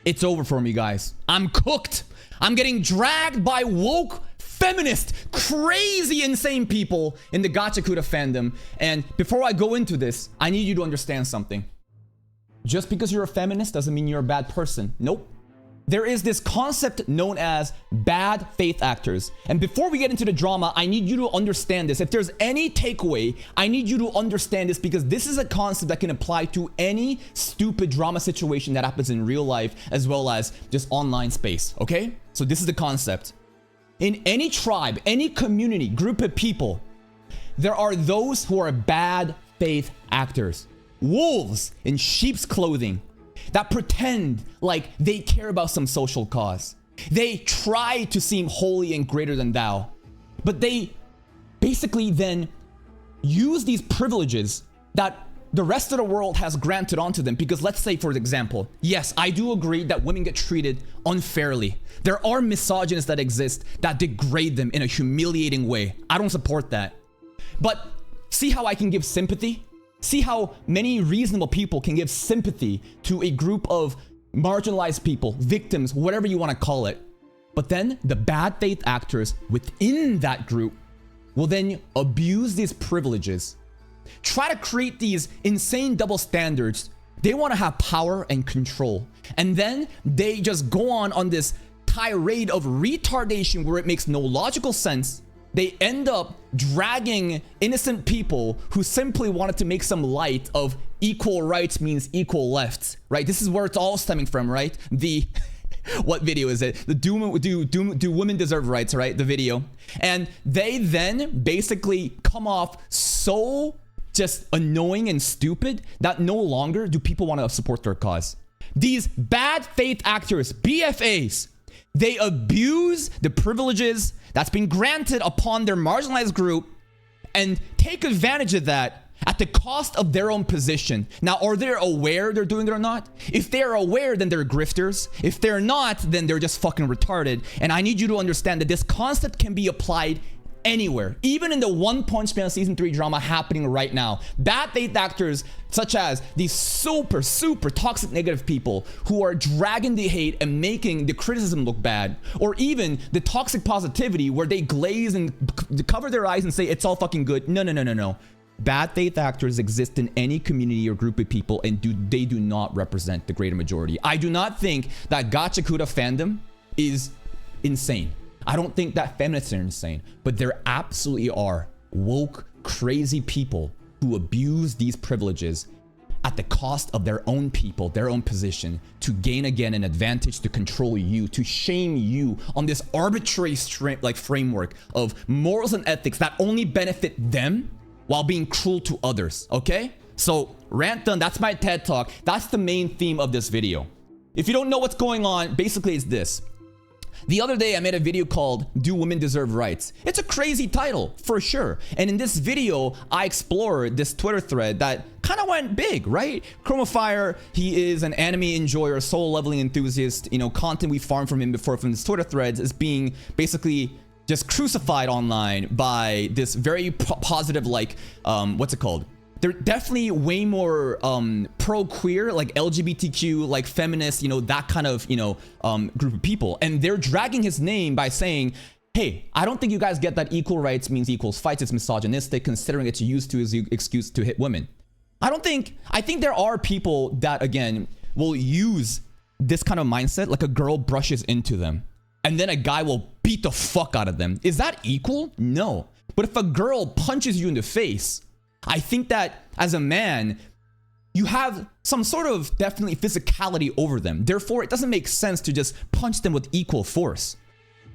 It's over for me, guys. I'm cooked. I'm getting dragged by woke feminist, crazy, insane people in the Gachiakuta fandom. And before I go into this, I need you to understand something. Just because you're a feminist doesn't mean you're a bad person. Nope. There is this concept known as bad faith actors. And before we get into the drama, I need you to understand this. If there's any takeaway, I need you to understand this, because this is a concept that can apply to any stupid drama situation that happens in real life as well as just online space, okay? So this is the concept. In any tribe, any community, group of people, there are those who are bad faith actors. Wolves in sheep's clothing that pretend like they care about some social cause. They try to seem holy and greater than thou, but they basically then use these privileges that the rest of the world has granted onto them. Because let's say, for example, yes, I do agree that women get treated unfairly. There are misogynists that exist that degrade them in a humiliating way. I don't support that. But see how I can give sympathy? See how many reasonable people can give sympathy to a group of marginalized people, victims, whatever you want to call it. But then the bad faith actors within that group will then abuse these privileges, try to create these insane double standards. They want to have power and control. And then they just go on this tirade of retardation where it makes no logical sense. They end up dragging innocent people who simply wanted to make some light of equal rights means equal lefts, right? This is where it's all stemming from, right? The, what video is it? The do women deserve rights, right? The video. And they then basically come off so just annoying and stupid that no longer do people want to support their cause. These bad faith actors, BFAs, they abuse the privileges that's been granted upon their marginalized group and take advantage of that at the cost of their own position. Now, are they aware they're doing it or not? If they're aware, then they're grifters. If they're not, then they're just fucking retarded. And I need you to understand that this concept can be applied anywhere, even in the One Punch Man season 3 drama happening right now. Bad faith actors such as these super toxic negative people who are dragging the hate and making the criticism look bad, or even the toxic positivity where they glaze and cover their eyes and say it's all fucking good. No. Bad faith actors exist in any community or group of people, and they do not represent the greater majority. I do not think that Gachiakuta fandom is insane. I don't think that feminists are insane, but there absolutely are woke, crazy people who abuse these privileges at the cost of their own people, their own position, to gain again an advantage, to control you, to shame you on this arbitrary framework of morals and ethics that only benefit them while being cruel to others, okay? So, rant done, that's my TED Talk. That's the main theme of this video. If you don't know what's going on, basically it's this. The other day I made a video called Do Women Deserve Rights? It's a crazy title, for sure. And in this video, I explored this Twitter thread that kind of went big, right? Chromafire, he is an anime enjoyer, soul leveling enthusiast. You know, content we farmed from him before from his Twitter threads is being basically just crucified online by this very positive, like, what's it called? They're definitely way more pro-queer, like LGBTQ, like feminist, you know, that kind of, you know, group of people. And they're dragging his name by saying, hey, I don't think you guys get that equal rights means equals fights. It's misogynistic, considering it's used to as an excuse to hit women. I think there are people that, again, will use this kind of mindset, like a girl brushes into them and then a guy will beat the fuck out of them. Is that equal? No. But if a girl punches you in the face, I think that as a man, you have some sort of definitely physicality over them. Therefore, it doesn't make sense to just punch them with equal force.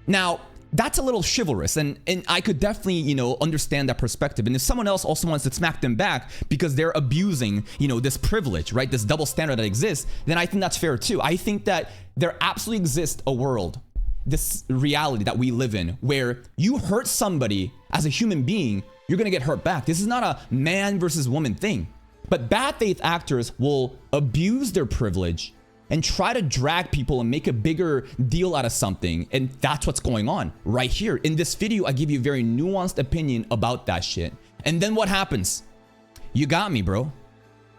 Now, that's a little chivalrous, and I could definitely, you know, understand that perspective. And if someone else also wants to smack them back because they're abusing, you know, this privilege, right, this double standard that exists, then I think that's fair too. I think that there absolutely exists a world, this reality that we live in, where you hurt somebody as a human being, you're gonna get hurt back. This is not a man versus woman thing. But bad faith actors will abuse their privilege and try to drag people and make a bigger deal out of something. And that's what's going on right here. In this video, I give you a very nuanced opinion about that shit. And then what happens? You got me, bro.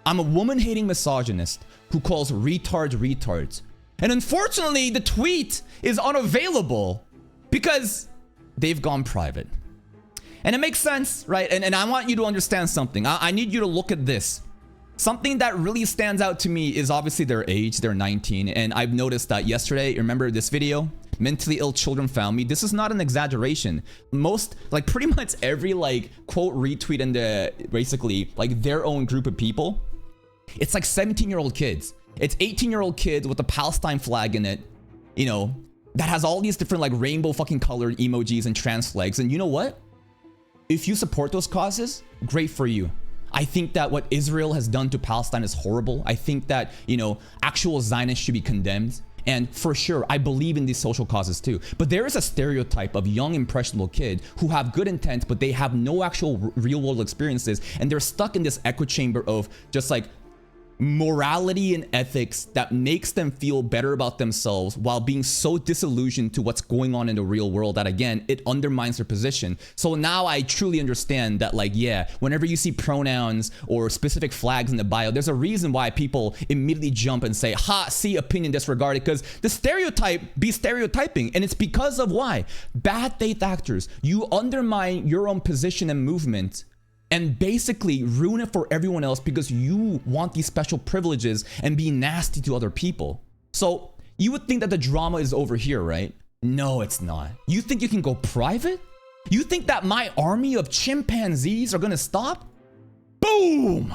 I'm a woman-hating misogynist who calls retards retards. And unfortunately, the tweet is unavailable because they've gone private. And it makes sense, right? And I want you to understand something. I need you to look at this. Something that really stands out to me is obviously their age. They're 19. And I've noticed that yesterday, remember this video? Mentally ill children found me. This is not an exaggeration. Most, like pretty much every like quote retweet in the basically like their own group of people, it's like 17-year-old kids. It's 18-year-old kids with the Palestine flag in it, you know, that has all these different like rainbow fucking colored emojis and trans flags. And you know what? If you support those causes, great for you. I think that what Israel has done to Palestine is horrible. I think that, you know, actual Zionists should be condemned. And for sure, I believe in these social causes too. But there is a stereotype of young, impressionable kid who have good intent, but they have no actual real world experiences. And they're stuck in this echo chamber of just like morality and ethics that makes them feel better about themselves while being so disillusioned to what's going on in the real world that again, it undermines their position. So now I truly understand that like, yeah, whenever you see pronouns or specific flags in the bio, there's a reason why people immediately jump and say, ha, see, opinion disregarded, because the stereotype be stereotyping. And it's because of why? Bad faith actors. You undermine your own position and movement and basically ruin it for everyone else because you want these special privileges and be nasty to other people. So you would think that the drama is over here, right? No, it's not. You think you can go private? You think that my army of chimpanzees are gonna stop? Boom!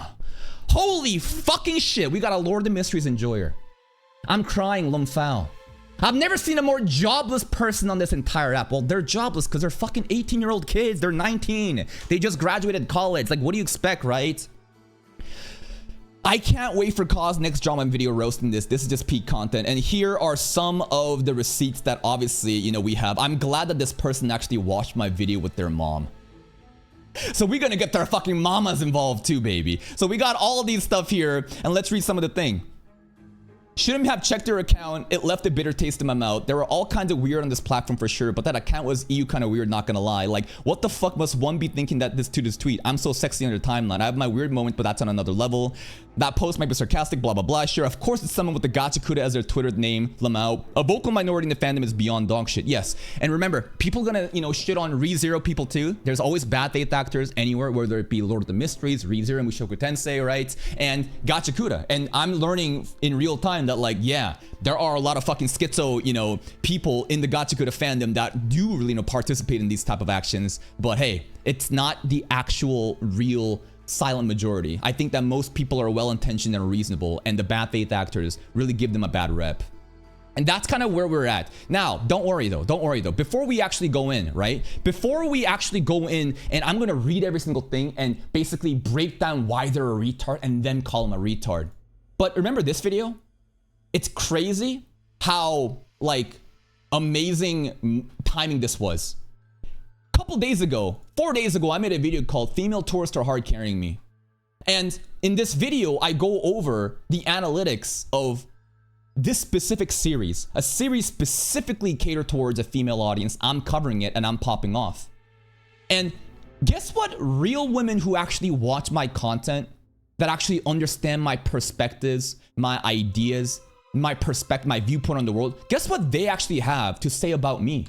Holy fucking shit, we got a Lord of the Mysteries enjoyer. I'm crying, Lumfao. I've never seen a more jobless person on this entire app. Well, they're jobless because they're fucking 18-year-old kids. They're 19. They just graduated college. Like, what do you expect, right? I can't wait for Cause next drama video roasting this. This is just peak content. And here are some of the receipts that obviously, you know, we have. I'm glad that this person actually watched my video with their mom. So we're gonna get their fucking mamas involved too, baby. So we got all of these stuff here, and let's read some of the thing. Shouldn't have checked their account. It left a bitter taste in my mouth. There were all kinds of weird on this platform for sure, but that account was EU kind of weird, not gonna lie. Like, what the fuck must one be thinking that this tweet? I'm so sexy on your timeline. I have my weird moment, but that's on another level. That post might be sarcastic, blah, blah, blah. Sure, of course it's someone with the Gachiakuta as their Twitter name, Lamau. A vocal minority in the fandom is beyond dog shit. Yes, and remember, people gonna, you know, shit on ReZero people too. There's always bad faith actors anywhere, whether it be Lord of the Mysteries, ReZero, Mushoku Tensei, right? And Gachiakuta. And I'm learning in real time that like, yeah, there are a lot of fucking schizo, you know, people in the Gachiakuta fandom that do really, you know, participate in these type of actions. But hey, it's not the actual real silent majority. I think that most people are well-intentioned and reasonable, and the bad faith actors really give them a bad rep. And that's kind of where we're at. Now, don't worry though. Before we actually go in, right? Before we actually go in, and I'm gonna read every single thing and basically break down why they're a retard and then call them a retard. But remember this video? It's crazy how like amazing timing this was. A couple days ago, 4 days ago, I made a video called Female Tourists Are Hard Carrying Me. And in this video, I go over the analytics of this specific series, a series specifically catered towards a female audience. I'm covering it and I'm popping off. And guess what? Real women who actually watch my content, that actually understand my perspectives, my ideas, my perspective, my viewpoint on the world, guess what they actually have to say about me?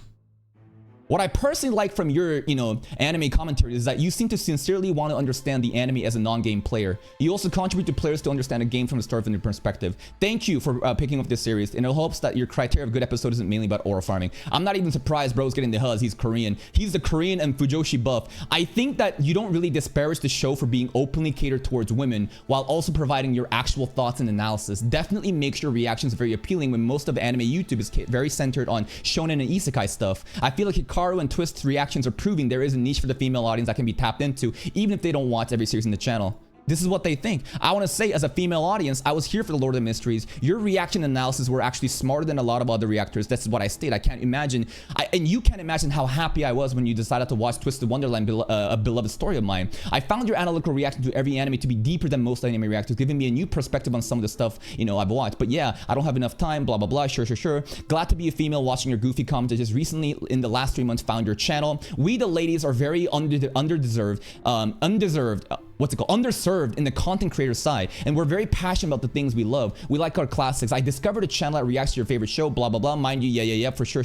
What I personally like from your, you know, anime commentary is that you seem to sincerely want to understand the anime as a non-game player. You also contribute to players to understand a game from a start from their perspective. Thank you for picking up this series, and it hopes that your criteria of good episode isn't mainly about oral farming. I'm not even surprised bro's getting the huzz. He's Korean. He's the Korean and Fujoshi buff. I think that you don't really disparage the show for being openly catered towards women while also providing your actual thoughts and analysis. Definitely makes your reactions very appealing when most of anime YouTube is very centered on shonen and isekai stuff. I feel like Hikaru and Twist's reactions are proving there is a niche for the female audience that can be tapped into, even if they don't watch every series in the channel. This is what they think. I want to say, as a female audience, I was here for the Lord of the Mysteries. Your reaction analysis were actually smarter than a lot of other reactors. That's what I state. I can't imagine, and you can't imagine how happy I was when you decided to watch Twisted Wonderland, a beloved story of mine. I found your analytical reaction to every anime to be deeper than most anime reactors, giving me a new perspective on some of the stuff, you know, I've watched. But yeah, I don't have enough time, blah, blah, blah, sure. Glad to be a female watching your goofy comments. I just recently, in the last 3 months, found your channel. We, the ladies, are very undeserved. what's it called, underserved in the content creator side, and we're very passionate about the things we love. We like our classics. I discovered a channel that reacts to your favorite show, blah blah blah. Mind you, yeah, for sure.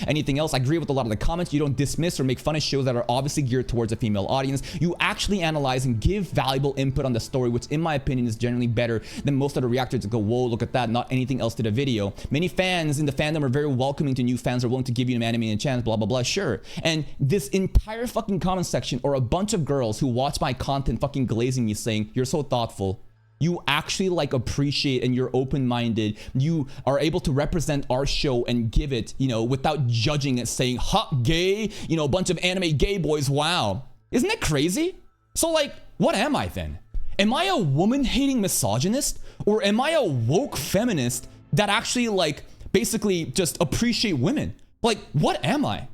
Anything else? I agree with a lot of the comments. You don't dismiss or make fun of shows that are obviously geared towards a female audience. You actually analyze and give valuable input on the story, which in my opinion is generally better than most of the reactors that go, whoa, look at that, not anything else to the video. Many fans in the fandom are very welcoming to new fans, are willing to give you an anime a chance, blah blah blah. Sure. And this entire fucking comment section or a bunch of girls who watch my content fucking glazing me saying, you're so thoughtful. You actually like appreciate and you're open-minded. You are able to represent our show and give it, you know, without judging it, saying, hot gay, you know, a bunch of anime gay boys, wow. Isn't that crazy? So like, what am I then? Am I a woman-hating misogynist? Or am I a woke feminist that actually like basically just appreciate women? Like, what am I?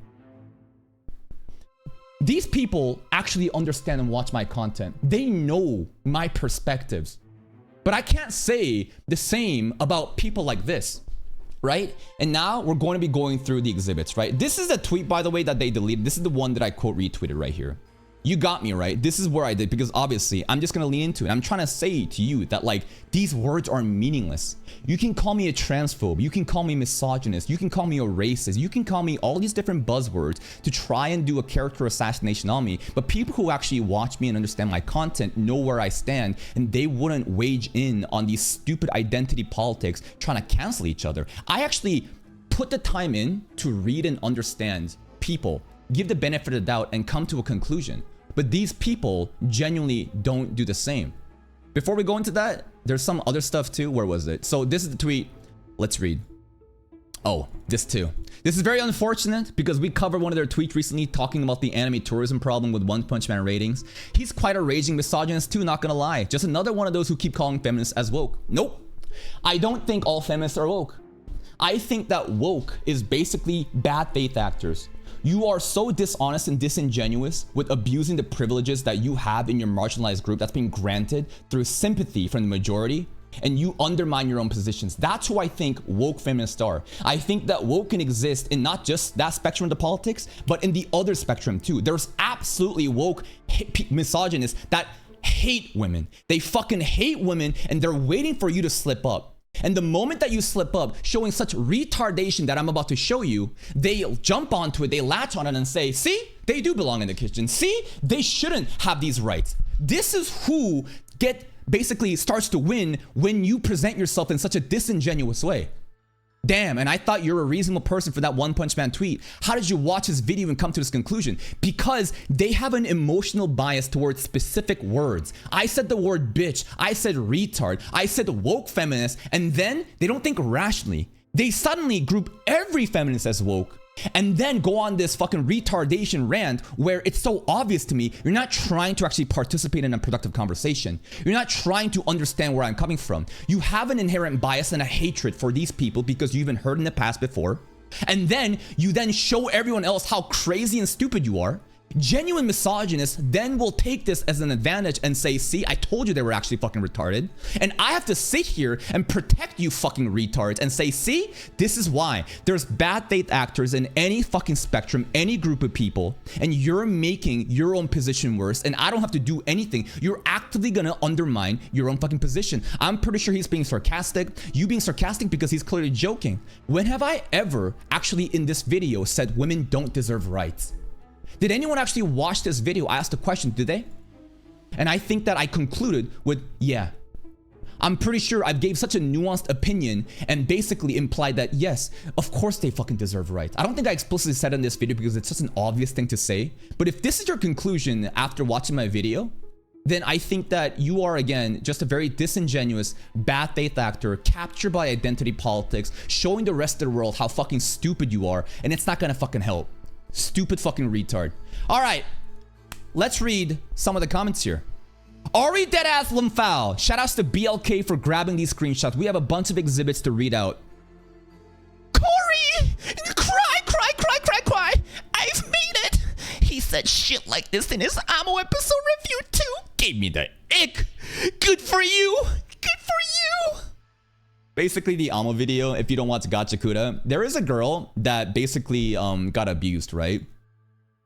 These people actually understand and watch my content. They know my perspectives. But I can't say the same about people like this, right? And now we're going to be going through the exhibits, right? This is a tweet, by the way, that they deleted. This is the one that I quote retweeted right here. You got me, right? This is where I did, because obviously I'm just gonna lean into it. I'm trying to say to you that like these words are meaningless. You can call me a transphobe, you can call me misogynist, you can call me a racist, you can call me all these different buzzwords to try and do a character assassination on me. But people who actually watch me and understand my content know where I stand, and they wouldn't wage in on these stupid identity politics trying to cancel each other. I actually put the time in to read and understand people, give the benefit of the doubt, and come to a conclusion. But these people genuinely don't do the same. Before we go into that, there's some other stuff too. Where was it? So this is the tweet. Let's read. Oh, this too. This is very unfortunate because we covered one of their tweets recently talking about the anime tourism problem with One Punch Man ratings. He's quite a raging misogynist too, not gonna lie. Just another one of those who keep calling feminists as woke. Nope. I don't think all feminists are woke. I think that woke is basically bad faith actors. You are so dishonest and disingenuous with abusing the privileges that you have in your marginalized group that's been granted through sympathy from the majority, and you undermine your own positions. That's who I think woke feminists are. I think that woke can exist in not just that spectrum of the politics, but in the other spectrum too. There's absolutely woke misogynists that hate women. They fucking hate women, and they're waiting for you to slip up. And the moment that you slip up, showing such retardation that I'm about to show you, they jump onto it, they latch on it and say, see, they do belong in the kitchen. See, they shouldn't have these rights. This is who basically starts to win when you present yourself in such a disingenuous way. Damn, and I thought you're a reasonable person for that One Punch Man tweet. How did you watch this video and come to this conclusion? Because they have an emotional bias towards specific words. I said the word bitch, I said retard, I said woke feminist, and then they don't think rationally. They suddenly group every feminist as woke, and then go on this fucking retardation rant where it's so obvious to me you're not trying to actually participate in a productive conversation. You're not trying to understand where I'm coming from. You have an inherent bias and a hatred for these people because you've been hurt in the past before. And then you then show everyone else how crazy and stupid you are. Genuine misogynists then will take this as an advantage and say, see, I told you they were actually fucking retarded. And I have to sit here and protect you fucking retards and say, see, this is why. There's bad faith actors in any fucking spectrum, any group of people, and you're making your own position worse, and I don't have to do anything. You're actively gonna undermine your own fucking position. I'm pretty sure he's being sarcastic. You being sarcastic because he's clearly joking. When have I ever actually in this video said women don't deserve rights? Did anyone actually watch this video? I asked the question, did they? And I think that I concluded with, yeah. I'm pretty sure I gave such a nuanced opinion and basically implied that, yes, of course they fucking deserve rights. I don't think I explicitly said in this video because it's just an obvious thing to say. But if this is your conclusion after watching my video, then I think that you are, again, just a very disingenuous, bad faith actor captured by identity politics, showing the rest of the world how fucking stupid you are, and it's not gonna fucking help. Stupid fucking retard. All right, let's read some of the comments here. Ari Deadass Lumfoul. Shoutouts to BLK for grabbing these screenshots. We have a bunch of exhibits to read out. Corey! Cry. I've made it. He said shit like this in his Ammo episode review too. Gave me the ick. Good for you. Basically, the Amo video, if you don't watch Gachiakuta, there is a girl that basically got abused, right?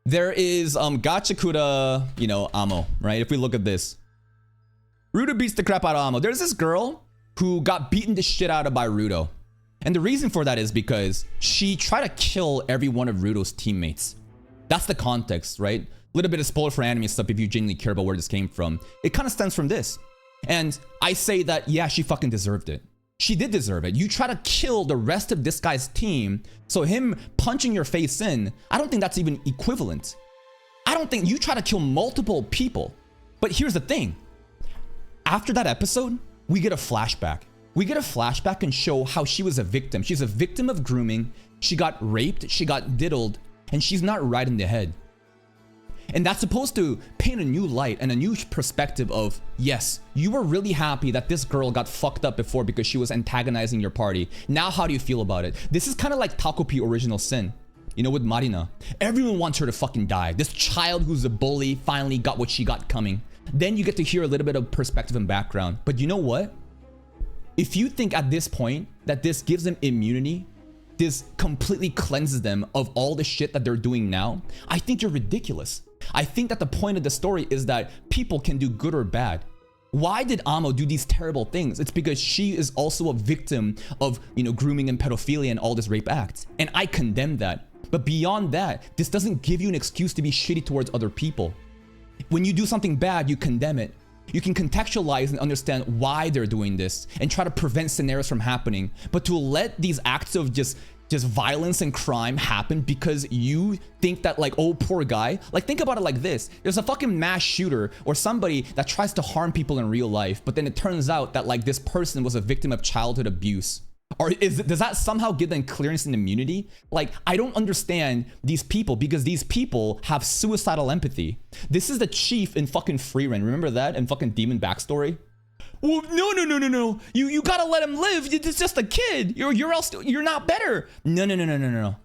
There is Gachiakuta, you know, Amo, right? If we look at this, Rudo beats the crap out of Amo. There's this girl who got beaten the shit out of by Rudo. And the reason for that is because she tried to kill every one of Rudo's teammates. That's the context, right? A little bit of spoiler for anime stuff if you genuinely care about where this came from. It kind of stems from this. And I say that, yeah, she fucking deserved it. She did deserve it. You try to kill the rest of this guy's team, so him punching your face in, I don't think that's even equivalent. I don't think you try to kill multiple people. But here's the thing. After that episode, we get a flashback. We get a flashback and show how she was a victim. She's a victim of grooming. She got raped, she got diddled, and she's not right in the head. And that's supposed to paint a new light and a new perspective of, yes, you were really happy that this girl got fucked up before because she was antagonizing your party. Now how do you feel about it? This is kind of like Takopi Original Sin, you know, with Marina. Everyone wants her to fucking die. This child who's a bully finally got what she got coming. Then you get to hear a little bit of perspective and background. But you know what? If you think at this point that this gives them immunity, this completely cleanses them of all the shit that they're doing now, I think you're ridiculous. I think that the point of the story is that people can do good or bad. Why did Amo do these terrible things? It's because she is also a victim of, you know, grooming and pedophilia and all this rape acts. And I condemn that. But beyond that, this doesn't give you an excuse to be shitty towards other people. When you do something bad, you condemn it. You can contextualize and understand why they're doing this and try to prevent scenarios from happening. But to let these acts of just violence and crime happen because you think that, like, oh, poor guy. Like, think about it like this. There's a fucking mass shooter or somebody that tries to harm people in real life, but then it turns out that, like, this person was a victim of childhood abuse. Or does that somehow give them clearance and immunity? Like, I don't understand these people, because these people have suicidal empathy. This is the chief in fucking Free Run. Remember that in fucking Demon Backstory? Well, no. You gotta let him live. It's just a kid. You're not better. No.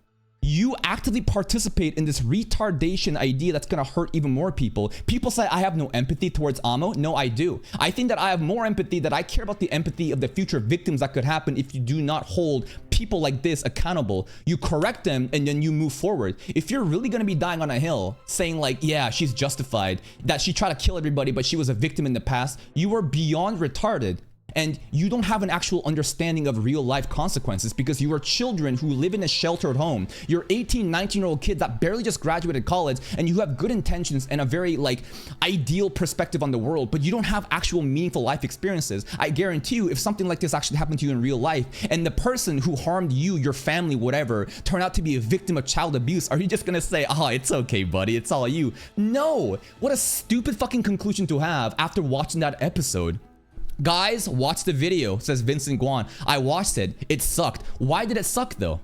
You actively participate in this retardation idea that's gonna hurt even more people. People say I have no empathy towards Amo. No, I do. I think that I have more empathy, that I care about the empathy of the future victims that could happen if you do not hold people like this accountable. You correct them and then you move forward. If you're really gonna be dying on a hill saying, like, yeah, she's justified, that she tried to kill everybody but she was a victim in the past, you are beyond retarded. And you don't have an actual understanding of real life consequences, because you are children who live in a sheltered home. You're 18, 19-year-old kids that barely just graduated college, and you have good intentions and a very, like, ideal perspective on the world, but you don't have actual meaningful life experiences. I guarantee you, if something like this actually happened to you in real life, and the person who harmed you, your family, whatever, turned out to be a victim of child abuse, are you just gonna say, oh, it's okay, buddy, it's all you? No! What a stupid fucking conclusion to have after watching that episode. Guys, watch the video, says Vincent Guan. I watched it. It sucked. Why did it suck, though?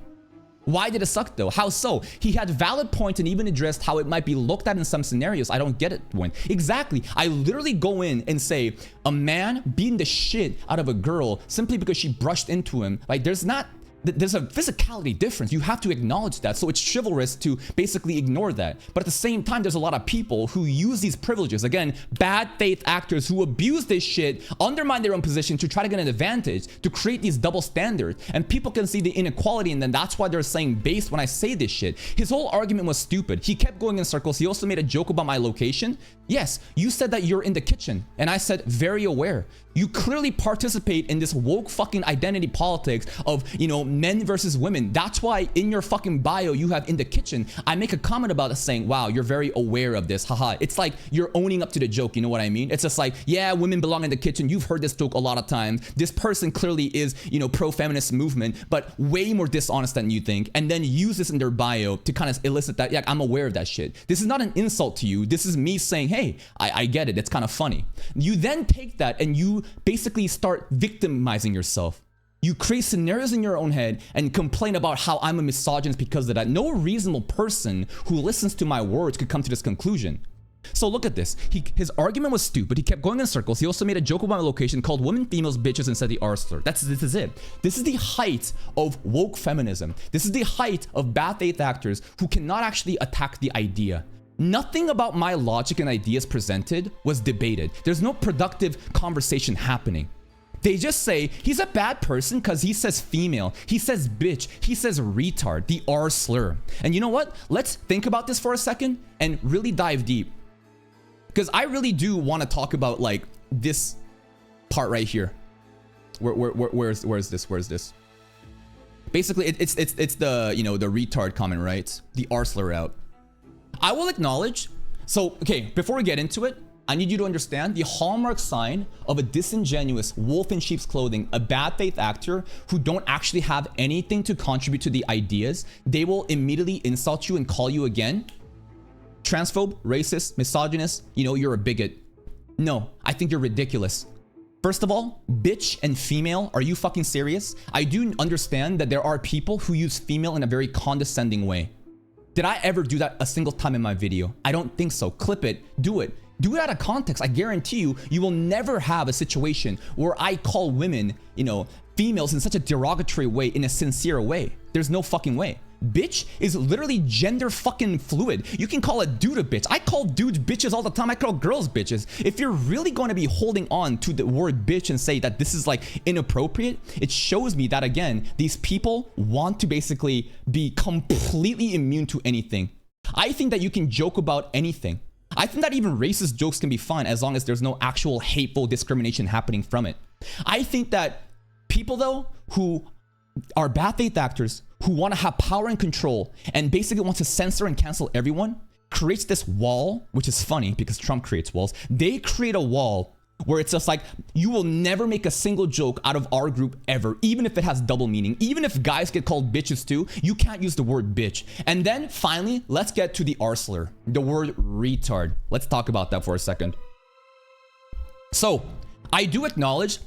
Why did it suck, though? How so? He had valid points and even addressed how it might be looked at in some scenarios. I don't get it, when. Exactly. I literally go in and say, a man beating the shit out of a girl simply because she brushed into him. Like, there's a physicality difference. You have to acknowledge that. So it's chivalrous to basically ignore that. But at the same time, there's a lot of people who use these privileges. Again, bad faith actors who abuse this shit, undermine their own position to try to get an advantage, to create these double standards. And people can see the inequality, and then that's why they're saying based when I say this shit. His whole argument was stupid. He kept going in circles. He also made a joke about my location. Yes, you said that you're in the kitchen, and I said very aware. You clearly participate in this woke fucking identity politics of, you know, men versus women. That's why in your fucking bio you have in the kitchen. I make a comment about it saying, wow, you're very aware of this. Haha. It's like you're owning up to the joke. You know what I mean? It's just like, yeah, women belong in the kitchen. You've heard this joke a lot of times. This person clearly is, you know, pro-feminist movement, but way more dishonest than you think. And then use this in their bio to kind of elicit that, yeah, I'm aware of that shit. This is not an insult to you. This is me saying, hey, I get it. It's kind of funny. You then take that and you basically start victimizing yourself. You create scenarios in your own head and complain about how I'm a misogynist because of that. No reasonable person who listens to my words could come to this conclusion. So look at this. His argument was stupid. He kept going in circles. He also made a joke about my location, called women females bitches, and said the R slur. This is it. This is the height of woke feminism. This is the height of bad faith actors who cannot actually attack the idea. Nothing about my logic and ideas presented was debated. There's no productive conversation happening. They just say he's a bad person because he says female, he says bitch, he says retard, the R slur. And you know what? Let's think about this for a second and really dive deep. Because I really do want to talk about like this part right here. Where's this? Basically, it's the, you know, the retard comment, right? The R slur out. I will acknowledge. So, okay, before we get into it, I need you to understand the hallmark sign of a disingenuous wolf in sheep's clothing, a bad faith actor who don't actually have anything to contribute to the ideas. They will immediately insult you and call you again transphobe, racist, misogynist, you know, you're a bigot. No, I think you're ridiculous. First of all, bitch and female, are you fucking serious? I do understand that there are people who use female in a very condescending way. Did I ever do that a single time in my video? I don't think so. Clip it, do it. Do it out of context. I guarantee you, you will never have a situation where I call women, you know, females in such a derogatory way, in a sincere way. There's no fucking way. Bitch is literally gender fucking fluid. You can call a dude a bitch. I call dudes bitches all the time. I call girls bitches. If you're really going to be holding on to the word bitch and say that this is like inappropriate, it shows me that again, these people want to basically be completely immune to anything. I think that you can joke about anything. I think that even racist jokes can be fun as long as there's no actual hateful discrimination happening from it. I think that people though who are bad faith actors who want to have power and control and basically want to censor and cancel everyone creates this wall, which is funny because Trump creates walls. They create a wall where it's just like, you will never make a single joke out of our group ever, even if it has double meaning. Even if guys get called bitches too, you can't use the word bitch. And then finally, let's get to the R slur, the word retard. Let's talk about that for a second. So I do acknowledge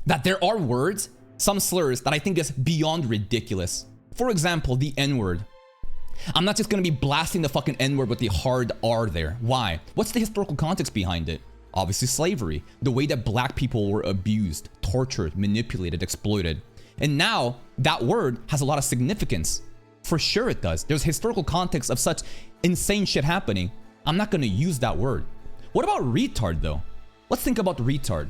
that there are words, some slurs that I think is beyond ridiculous. For example, the N-word. I'm not just gonna be blasting the fucking N-word with the hard R there. Why? What's the historical context behind it? Obviously slavery, the way that black people were abused, tortured, manipulated, exploited. And now that word has a lot of significance. For sure it does. There's historical context of such insane shit happening. I'm not gonna use that word. What about retard though? Let's think about retard.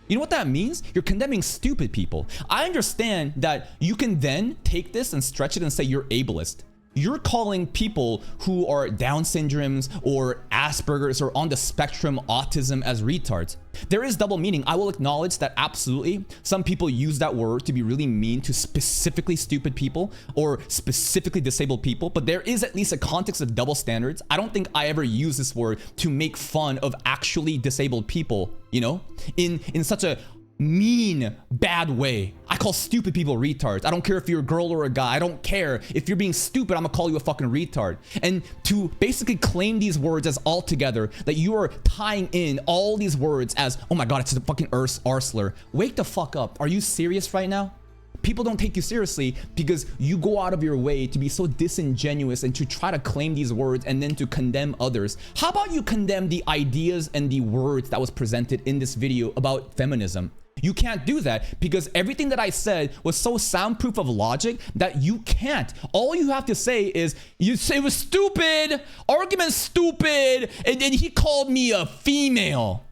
You know what that means? You're condemning stupid people. I understand that you can then take this and stretch it and say you're ableist. You're calling people who are Down syndromes or Asperger's or on the spectrum autism as retards. There is double meaning. I will acknowledge that absolutely some people use that word to be really mean to specifically stupid people or specifically disabled people, but there is at least a context of double standards. I don't think I ever use this word to make fun of actually disabled people, you know, in such a mean, bad way. I call stupid people retards. I don't care if you're a girl or a guy. I don't care. If you're being stupid, I'm gonna call you a fucking retard. And to basically claim these words as all together, that you are tying in all these words as, oh my God, it's a fucking R slur. Wake the fuck up. Are you serious right now? People don't take you seriously because you go out of your way to be so disingenuous and to try to claim these words and then to condemn others. How about you condemn the ideas and the words that was presented in this video about feminism? You can't do that because everything that I said was so soundproof of logic that you can't. All you have to say is, you say it was stupid, argument stupid, and then he called me a female.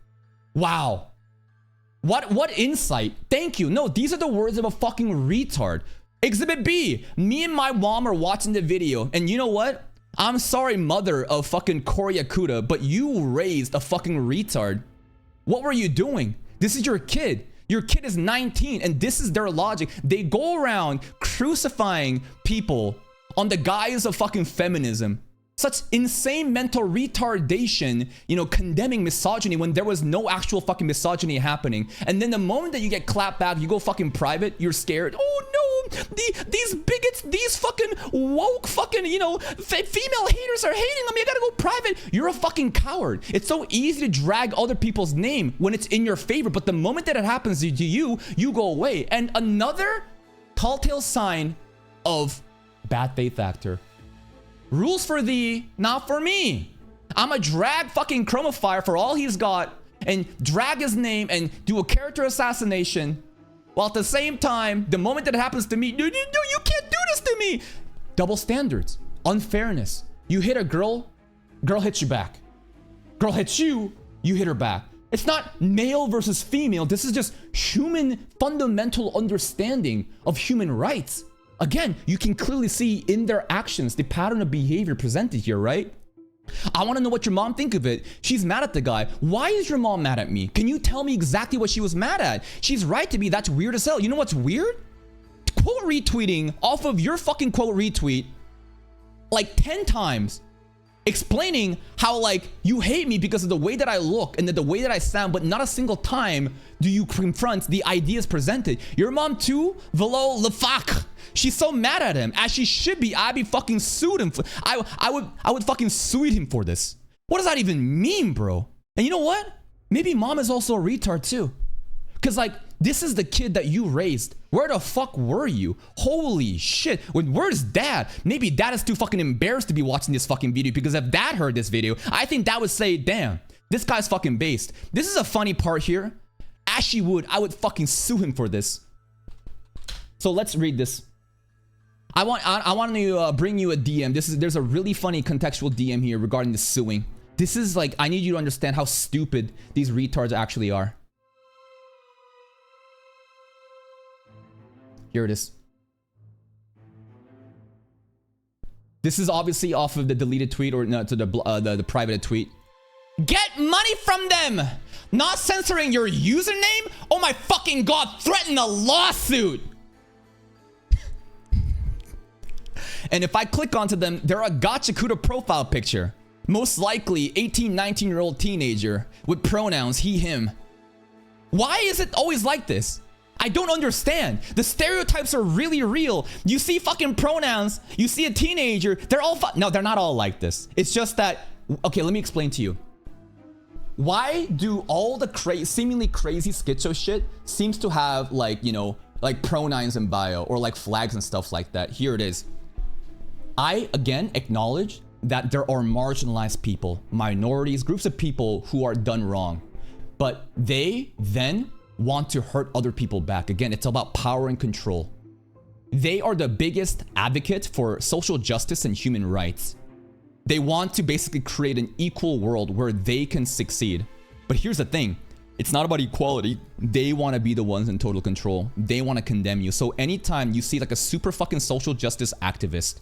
Wow. What insight? Thank you. No, these are the words of a fucking retard. Exhibit B, me and my mom are watching the video, and you know what? I'm sorry, mother of fucking Gachiakuta, but you raised a fucking retard. What were you doing? This is your kid. Your kid is 19 and this is their logic. They go around crucifying people on the guise of fucking feminism. Such insane mental retardation, you know, condemning misogyny when there was no actual fucking misogyny happening. And then the moment that you get clapped back, you go fucking private, you're scared. Oh no, these bigots, these fucking woke fucking, you know, female haters are hating on me. I gotta go private. You're a fucking coward. It's so easy to drag other people's name when it's in your favor. But the moment that it happens to you, you go away. And another telltale sign of bad faith actor. Rules for thee, not for me. I'ma drag fucking Chromafire for all he's got and drag his name and do a character assassination, while at the same time, the moment that it happens to me, no, you can't do this to me. Double standards, unfairness. You hit a girl, girl hits you back. Girl hits you, you hit her back. It's not male versus female. This is just human fundamental understanding of human rights. Again, you can clearly see in their actions the pattern of behavior presented here, right? I want to know what your mom think of it. She's mad at the guy. Why is your mom mad at me? Can you tell me exactly what she was mad at? She's right to be. That's weird as hell. You know what's weird? Quote retweeting off of your fucking quote retweet like 10 times, explaining how like you hate me because of the way that I look and the way that I sound, but not a single time do you confront the ideas presented. Your mom too, Velo Lefak. She's so mad at him, as she should be. I'd be fucking sued him. I would fucking sue him for this. What does that even mean, bro? And you know what? Maybe mom is also a retard too. Cause like, this is the kid that you raised. Where the fuck were you? Holy shit. Where's dad? Maybe dad is too fucking embarrassed to be watching this fucking video, because if dad heard this video, I think dad would say, damn, this guy's fucking based. This is a funny part here. As she would, I would fucking sue him for this. So let's read this. I want to bring you a DM. There's a really funny contextual DM here regarding the suing. This is like, I need you to understand how stupid these retards actually are. Here it is. This is obviously off of the deleted tweet, or no, to the private tweet. Get money from them! Not censoring your username? Oh my fucking god, threaten a lawsuit! And if I click onto them, they're a Gachiakuta profile picture. Most likely 18, 19-year-old teenager with pronouns he, him. Why is it always like this? I don't understand. The stereotypes are really real. You see fucking pronouns, you see a teenager, they're all no, they're not all like this. It's just that, okay, let me explain to you. Why do all the seemingly crazy schizo shit seems to have like, you know, like pronouns in bio or like flags and stuff like that? Here it is. I, again, acknowledge that there are marginalized people, minorities, groups of people who are done wrong. But they then want to hurt other people back. Again, it's about power and control. They are the biggest advocate for social justice and human rights. They want to basically create an equal world where they can succeed. But here's the thing. It's not about equality. They want to be the ones in total control. They want to condemn you. So anytime you see like a super fucking social justice activist,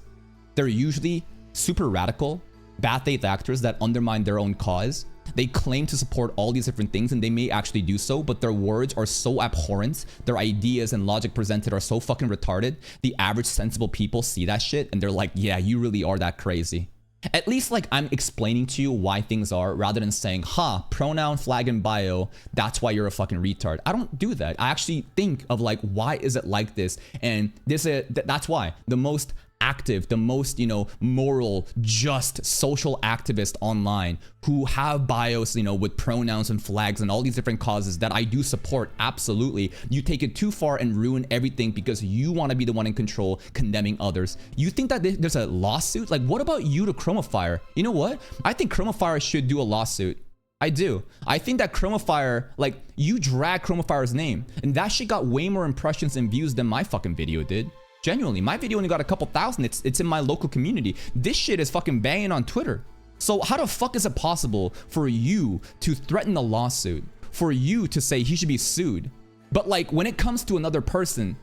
they're usually super radical, bad faith actors that undermine their own cause. They claim to support all these different things, and they may actually do so, but their words are so abhorrent, their ideas and logic presented are so fucking retarded, the average sensible people see that shit and they're like, yeah, you really are that crazy. At least like I'm explaining to you why things are, rather than saying, ha, pronoun, flag, and bio, that's why you're a fucking retard. I don't do that. I actually think of like, why is it like this? And that's why the most active, the most, you know, moral, just social activist online who have bios, you know, with pronouns and flags and all these different causes that I do support, absolutely. You take it too far and ruin everything because you want to be the one in control, condemning others. You think that there's a lawsuit? Like, what about you to Chromafire? You know what? I think Chromafire should do a lawsuit. I do. I think that Chromafire, like, you drag Chromafire's name, and that shit got way more impressions and views than my fucking video did. Genuinely, my video only got a couple thousand. It's in my local community. This shit is fucking banging on Twitter. So how the fuck is it possible for you to threaten a lawsuit, for you to say he should be sued? But like when it comes to another person,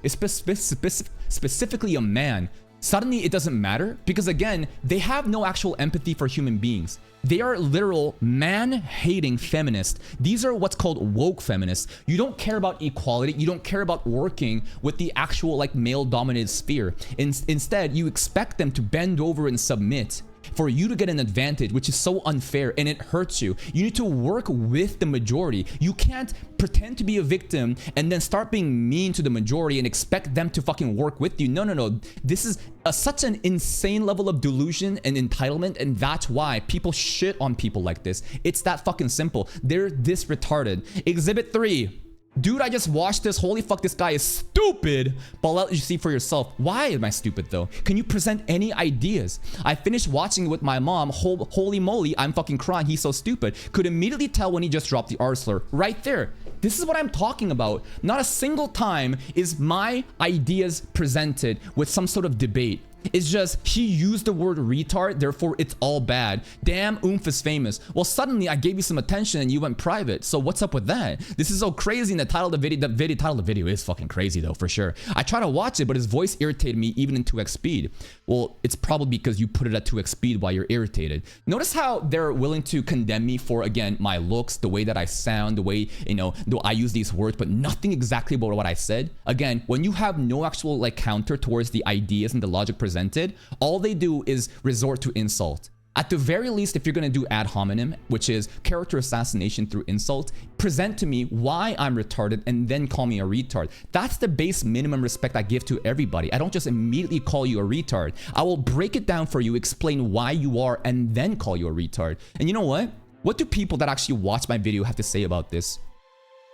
specifically a man, suddenly it doesn't matter, because again, they have no actual empathy for human beings. They are literal man-hating feminists. These are what's called woke feminists. You don't care about equality. You don't care about working with the actual like male-dominated sphere. Instead, you expect them to bend over and submit for you to get an advantage, which is so unfair, and it hurts you. You need to work with the majority. You can't pretend to be a victim and then start being mean to the majority and expect them to fucking work with you. No. This is such an insane level of delusion and entitlement, and that's why people shit on people like this. It's that fucking simple. They're this retarded. Exhibit 3. Dude, I just watched this. Holy fuck, this guy is stupid. But I'll let you see for yourself. Why am I stupid though? Can you present any ideas? I finished watching it with my mom. Holy moly, I'm fucking crying. He's so stupid. Could immediately tell when he just dropped the R slur. Right there. This is what I'm talking about. Not a single time is my ideas presented with some sort of debate. It's just he used the word retard, therefore it's all bad. Damn, Oomph is famous. Well, suddenly I gave you some attention and you went private. So what's up with that? This is so crazy. And the title of the video is fucking crazy though, for sure. I try to watch it, but his voice irritated me even in 2x speed. Well, it's probably because you put it at 2x speed while you're irritated. Notice how they're willing to condemn me for, again, my looks, the way that I sound, the way, you know, though I use these words, but nothing exactly about what I said. Again, when you have no actual like counter towards the ideas and the logic presented, all they do is resort to insult. At the very least, if you're going to do ad hominem, which is character assassination through insult, present to me why I'm retarded and then call me a retard. That's the base minimum respect I give to everybody. I don't just immediately call you a retard. I will break it down for you, explain why you are, and then call you a retard. And you know what? What do people that actually watch my video have to say about this?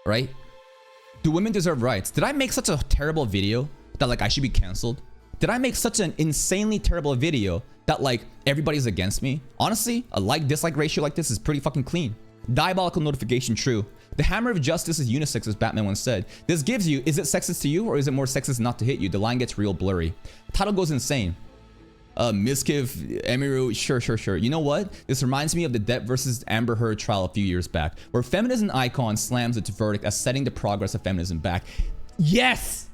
Right? Do women deserve rights? Did I make such a terrible video that like I should be canceled? Did I make such an insanely terrible video that like everybody's against me? Honestly, a like-dislike ratio like this is pretty fucking clean. Diabolical notification true. The hammer of justice is unisex, as Batman once said. This gives you, is it sexist to you or is it more sexist not to hit you? The line gets real blurry. Title goes insane. Miskiv, Emiru, sure. You know what? This reminds me of the Depp versus Amber Heard trial a few years back, where feminism icon slams its verdict as setting the progress of feminism back. Yes!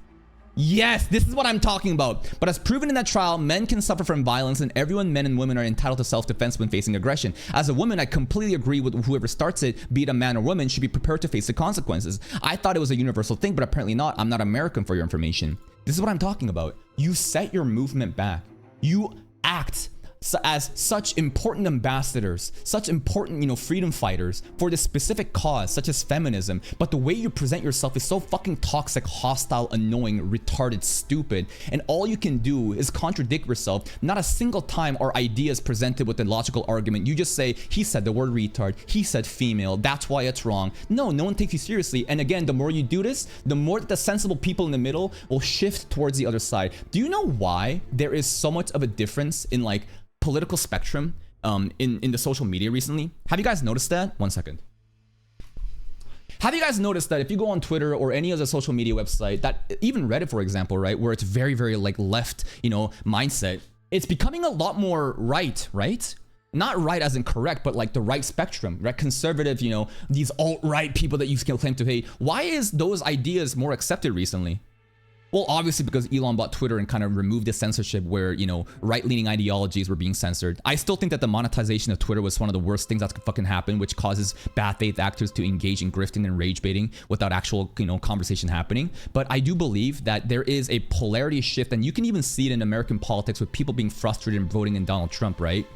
Yes, this is what I'm talking about. But as proven in that trial, men can suffer from violence and everyone, men and women, are entitled to self-defense when facing aggression. As a woman, I completely agree with whoever starts it, be it a man or woman, should be prepared to face the consequences. I thought it was a universal thing, but apparently not. I'm not American, for your information. This is what I'm talking about. You set your movement back. You act as such important ambassadors, such important, you know, freedom fighters for this specific cause, such as feminism. But the way you present yourself is so fucking toxic, hostile, annoying, retarded, stupid. And all you can do is contradict yourself. Not a single time are ideas presented with a logical argument. You just say, he said the word retard, he said female, that's why it's wrong. No one takes you seriously. And again, the more you do this, the more that the sensible people in the middle will shift towards the other side. Do you know why there is so much of a difference in like political spectrum in the social media recently? Have you guys noticed that? 1 second. Have you guys noticed that if you go on Twitter or any other social media website, that even Reddit, for example, right, where it's very, very like left, you know, mindset, it's becoming a lot more right? Not right as in correct, but like the right spectrum, right? Conservative, you know, these alt-right people that you still claim to hate. Why is those ideas more accepted recently? Well, obviously because Elon bought Twitter and kind of removed the censorship where, you know, right-leaning ideologies were being censored. I still think that the monetization of Twitter was one of the worst things that could fucking happen, which causes bad faith actors to engage in grifting and rage baiting without actual, you know, conversation happening. But I do believe that there is a polarity shift, and you can even see it in American politics with people being frustrated and voting in Donald Trump, right?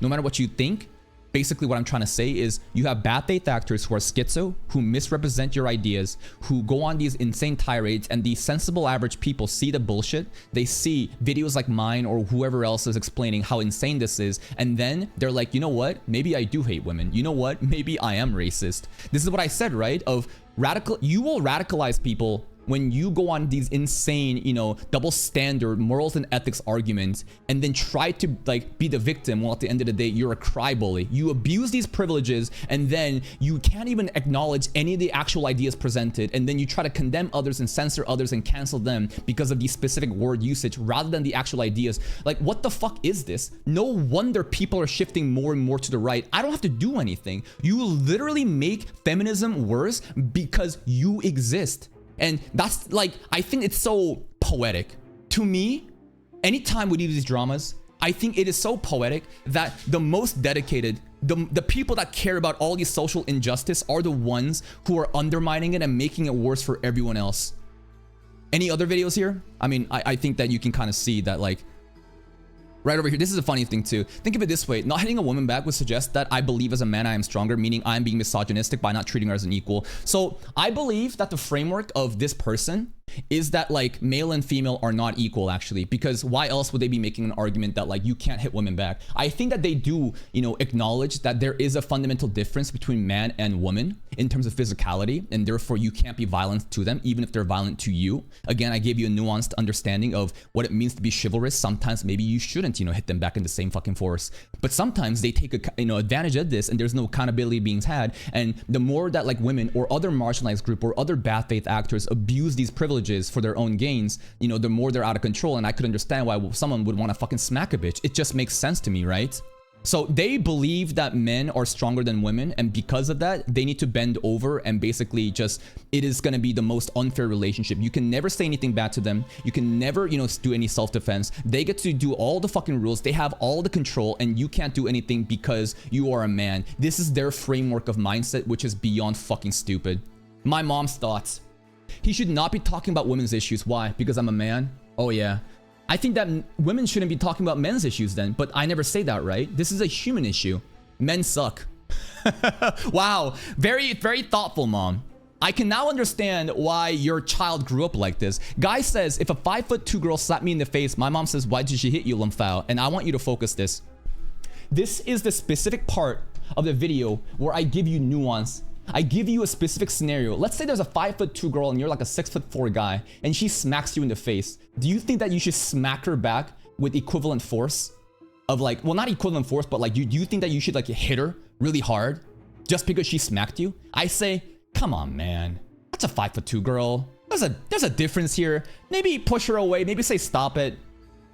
No matter what you think, basically what I'm trying to say is you have bad faith actors who are schizo, who misrepresent your ideas, who go on these insane tirades, and the sensible average people see the bullshit. They see videos like mine or whoever else is explaining how insane this is, and then they're like, you know what? Maybe I do hate women. You know what? Maybe I am racist. This is what I said, right? You will radicalize people when you go on these insane, you know, double standard morals and ethics arguments and then try to like be the victim, while at the end of the day you're a crybaby. You abuse these privileges and then you can't even acknowledge any of the actual ideas presented, and then you try to condemn others and censor others and cancel them because of these specific word usage rather than the actual ideas. Like, what the fuck is this? No wonder people are shifting more and more to the right. I don't have to do anything. You literally make feminism worse because you exist. And that's like, I think it's so poetic. To me, anytime we do these dramas, I think it is so poetic that the most dedicated, the people that care about all these social injustice are the ones who are undermining it and making it worse for everyone else. Any other videos here? I mean, I think that you can kind of see that, like, right over here. This is a funny thing too. Think of it this way. Not hitting a woman back would suggest that I believe as a man I am stronger, meaning I'm being misogynistic by not treating her as an equal. So I believe that the framework of this person is that like male and female are not equal, actually, because why else would they be making an argument that like you can't hit women back? I think that they do, you know, acknowledge that there is a fundamental difference between man and woman in terms of physicality, and therefore you can't be violent to them even if they're violent to you. Again, I gave you a nuanced understanding of what it means to be chivalrous. Sometimes maybe you shouldn't, you know, hit them back in the same fucking force, but sometimes they take advantage of this and there's no accountability being had. And the more that like women or other marginalized group or other bad faith actors abuse these privileges privileges for their own gains, you know, the more they're out of control. And I could understand why someone would want to fucking smack a bitch. It just makes sense to me, right? So they believe that men are stronger than women, and because of that, they need to bend over and basically just, it is gonna be the most unfair relationship. You can never say anything bad to them. You can never, you know, do any self-defense. They get to do all the fucking rules. They have all the control, and you can't do anything because you are a man. This is their framework of mindset, which is beyond fucking stupid. My mom's thoughts. He should not be talking about women's issues. Why? Because I'm a man? Oh yeah. I think that women shouldn't be talking about men's issues then, but I never say that, right? This is a human issue. Men suck. Wow, very, very thoughtful, mom. I can now understand why your child grew up like this. Guy says, if a 5'2" girl slapped me in the face, my mom says, why did she hit you, Lumphao? And I want you to focus this. This is the specific part of the video where I give you nuance. I give you a specific scenario. Let's say there's a 5'2" girl and you're like a 6'4" guy and she smacks you in the face. Do you think that you should smack her back with equivalent force of like, well, not equivalent force, but like, do you think that you should like hit her really hard just because she smacked you? I say, come on, man. That's a 5'2" girl. There's a difference here. Maybe push her away. Maybe say stop it.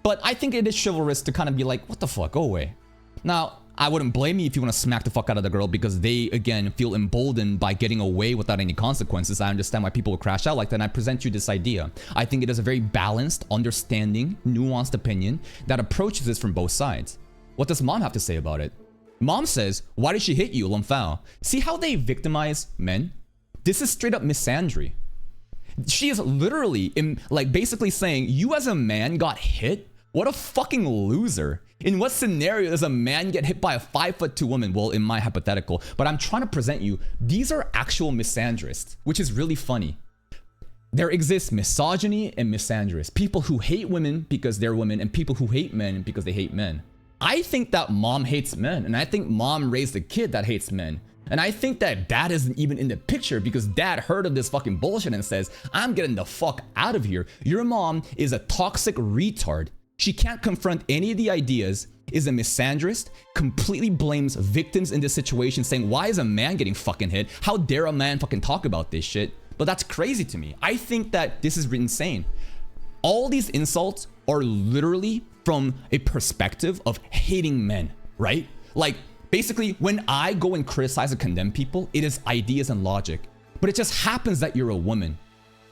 But I think it is chivalrous to kind of be like, what the fuck? Go away. Now, I wouldn't blame you if you want to smack the fuck out of the girl because they, again, feel emboldened by getting away without any consequences. I understand why people would crash out like that, and I present you this idea. I think it is a very balanced, understanding, nuanced opinion that approaches this from both sides. What does mom have to say about it? Mom says, why did she hit you, Lumphao? See how they victimize men? This is straight up misandry. She is literally, like, basically saying, you as a man got hit? What a fucking loser. In what scenario does a man get hit by a 5'2" woman? Well, in my hypothetical, but I'm trying to present you, these are actual misandrists, which is really funny. There exists misogyny and misandrists. People who hate women because they're women and people who hate men because they hate men. I think that mom hates men, and I think mom raised a kid that hates men. And I think that dad isn't even in the picture because dad heard of this fucking bullshit and says, I'm getting the fuck out of here. Your mom is a toxic retard. She can't confront any of the ideas, is a misandrist, completely blames victims in this situation, saying, why is a man getting fucking hit? How dare a man fucking talk about this shit? But that's crazy to me. I think that this is insane. All these insults are literally from a perspective of hating men, right? Like, basically, when I go and criticize and condemn people, it is ideas and logic. But it just happens that you're a woman.